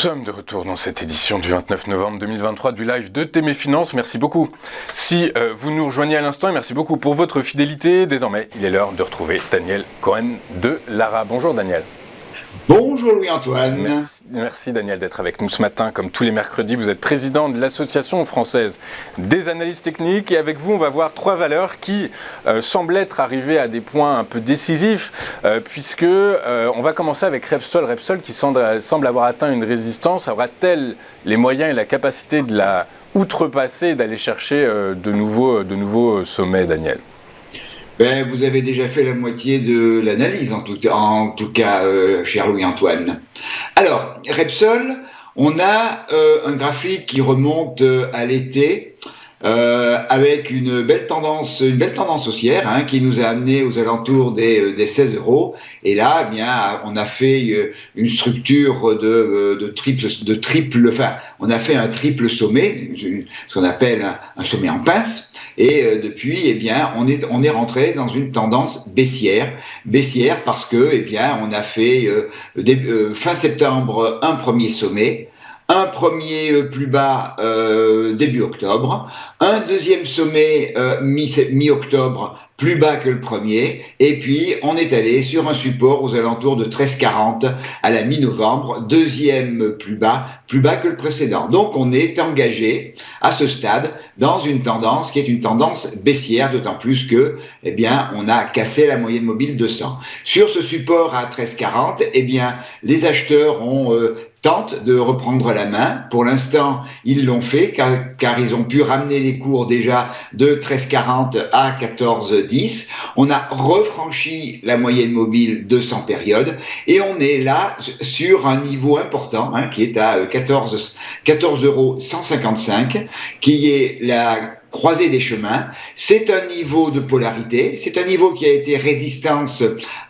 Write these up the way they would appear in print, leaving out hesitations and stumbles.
sommes de retour dans cette édition du 29 novembre 2023 du live de TME Finance. Merci beaucoup si vous nous rejoignez à l'instant et merci beaucoup pour votre fidélité. Désormais, il est l'heure de retrouver Daniel Cohen de Lara. Bonjour Daniel. Bonjour Louis-Antoine. Merci Daniel d'être avec nous ce matin. Comme tous les mercredis, vous êtes président de l'Association française des analystes techniques. Et avec vous, on va voir trois valeurs qui semblent être arrivées à des points un peu décisifs, puisque on va commencer avec Repsol. Repsol qui semble avoir atteint une résistance. Aura-t-elle les moyens et la capacité de la outrepasser et d'aller chercher de nouveaux sommets, Daniel ? Vous avez déjà fait la moitié de l'analyse, en tout cas, cher Louis-Antoine. Alors, Repsol, on a un graphique qui remonte à l'été, avec une belle tendance haussière, qui nous a amené aux alentours des 16 €. Et là, eh bien, on a fait une structure on a fait un triple sommet, ce qu'on appelle un sommet en pince. Et depuis, eh bien, on est rentré dans une tendance baissière parce que, eh bien, on a fait fin septembre un premier sommet, un premier plus bas début octobre, un deuxième sommet mi-octobre plus bas que le premier, et puis on est allé sur un support aux alentours de 13,40 à la mi-novembre, deuxième plus bas que le précédent. Donc on est engagé à ce stade dans une tendance qui est une tendance baissière, d'autant plus que, eh bien, on a cassé la moyenne mobile 200. Sur ce support à 13,40, eh bien, les acheteurs tentent de reprendre la main. Pour l'instant, ils l'ont fait car ils ont pu ramener les cours déjà de 13,40 à 14,10. On a refranchi la moyenne mobile 200 périodes et on est là sur un niveau important qui est à 14,155 €, qui est la croisée des chemins. C'est un niveau de polarité, c'est un niveau qui a été résistance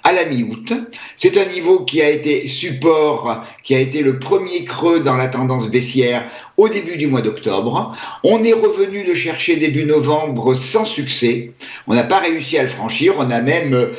à la mi-août, c'est un niveau qui a été support, qui a été le premier creux dans la tendance baissière au début du mois d'octobre. On est revenu le chercher début novembre sans succès. On n'a pas réussi à le franchir. On a même,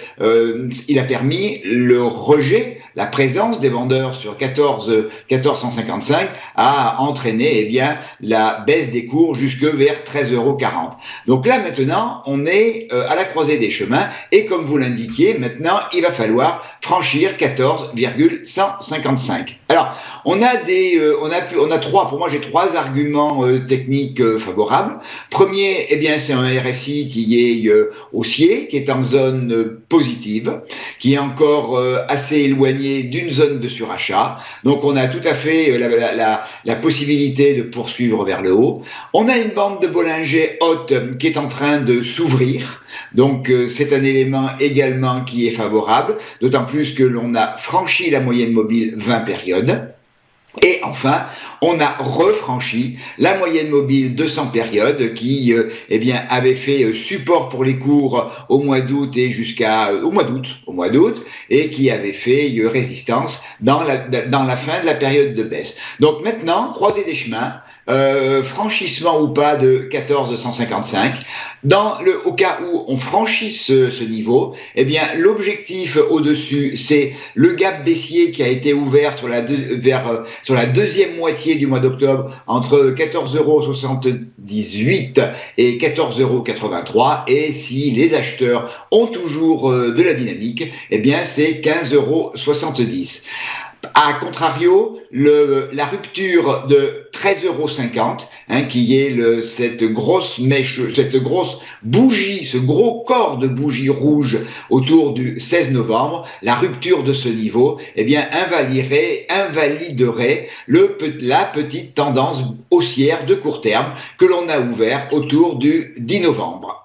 il a permis le rejet, la présence des vendeurs sur 14,155 a entraîné, eh bien, la baisse des cours jusque vers 13,40 €. Donc là, maintenant, on est à la croisée des chemins et comme vous l'indiquiez, maintenant, il va falloir franchir 14,155. Alors, on a trois, pour moi j'ai trois arguments techniques favorables. Premier, eh bien, c'est un RSI qui est haussier, qui est en zone positive, qui est encore assez éloigné d'une zone de surachat. Donc, on a tout à fait la possibilité de poursuivre vers le haut. On a une bande de Bollinger haute qui est en train de s'ouvrir. Donc, c'est un élément également qui est favorable, d'autant plus que l'on a franchi la moyenne mobile 20 périodes. Et enfin, on a refranchi la moyenne mobile 200 périodes qui eh bien, avait fait support pour les cours au mois d'août et au mois d'août et qui avait fait résistance dans la fin de la période de baisse. Donc maintenant, croisée des chemins, franchissement ou pas de 14,155. Au cas où on franchisse ce niveau, eh bien l'objectif au-dessus, c'est le gap baissier qui a été ouvert sur la deuxième moitié du mois d'octobre entre 14,78 € et 14,83 €. Et si les acheteurs ont toujours de la dynamique, eh bien c'est 15,70 €. A contrario, la rupture de 13,50 €, qui est cette grosse bougie, ce gros corps de bougie rouge autour du 16 novembre, la rupture de ce niveau, eh bien, invaliderait la petite tendance haussière de court terme que l'on a ouvert autour du 10 novembre.